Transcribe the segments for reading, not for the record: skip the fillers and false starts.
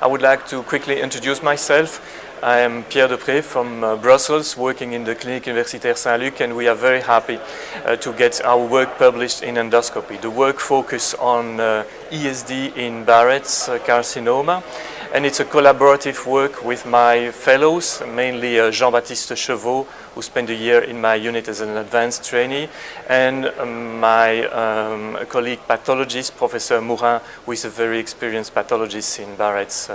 I would like to quickly introduce myself. I am Pierre Deprez from Brussels, working in the Clinique Universitaire Saint-Luc, and we are very happy to get our work published in endoscopy. The work focuses on ESD in Barrett's carcinoma, and it's a collaborative work with my fellows, mainly Baptiste Chevaux, who spent a year in my unit as an advanced trainee, and my colleague pathologist, Professor Mourin, who is a very experienced pathologist in Barrett's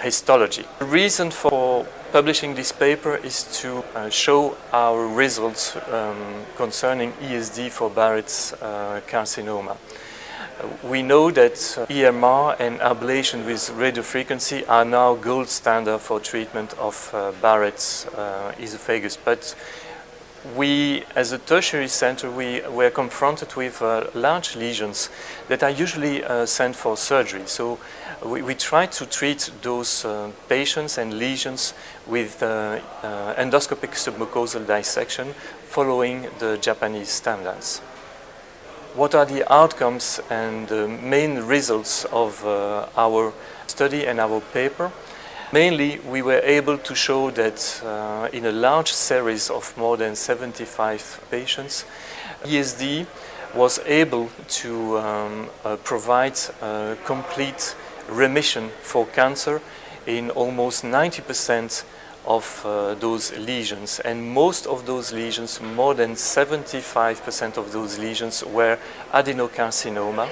histology. The reason for publishing this paper is to show our results concerning ESD for Barrett's carcinoma. We know that EMR and ablation with radiofrequency are now gold standard for treatment of Barrett's esophagus, but we, as a tertiary center, we were confronted with large lesions that are usually sent for surgery. So we try to treat those patients and lesions with endoscopic submucosal dissection following the Japanese standards. What are the outcomes and the main results of our study and our paper? Mainly, we were able to show that in a large series of more than 75 patients, ESD was able to provide complete remission for cancer in almost 90% of those lesions, and most of those lesions, more than 75% of those lesions, were adenocarcinoma,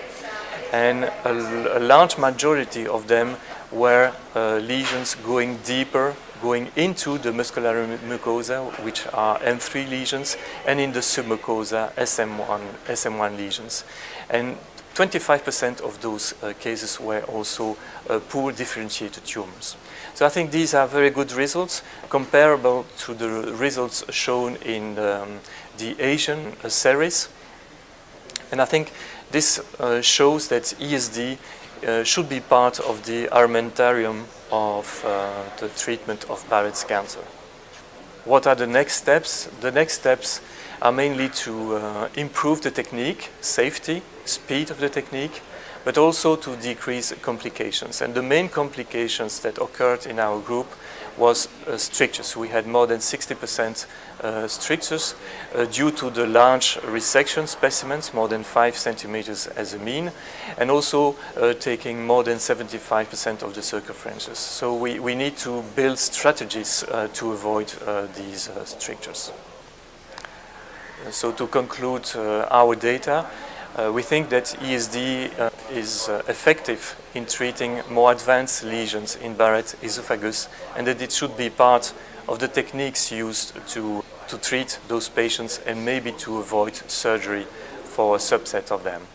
and a large majority of them were lesions going deeper, going into the muscular mucosa, which are M3 lesions, and in the submucosa SM1 lesions. And 25% of those cases were also poor differentiated tumors. So I think these are very good results, comparable to the results shown in the Asian series. And I think this shows that ESD should be part of the armamentarium of the treatment of Barrett's cancer. What are the next steps? The next steps are mainly to improve the technique, safety, speed of the technique, but also to decrease complications. And the main complications that occurred in our group was strictures. We had more than 60% strictures due to the large resection specimens, more than 5 centimeters as a mean, and also taking more than 75% of the circumferences. So we need to build strategies to avoid these strictures. So to conclude our data, we think that ESD is effective in treating more advanced lesions in Barrett's esophagus, and that it should be part of the techniques used to treat those patients and maybe to avoid surgery for a subset of them.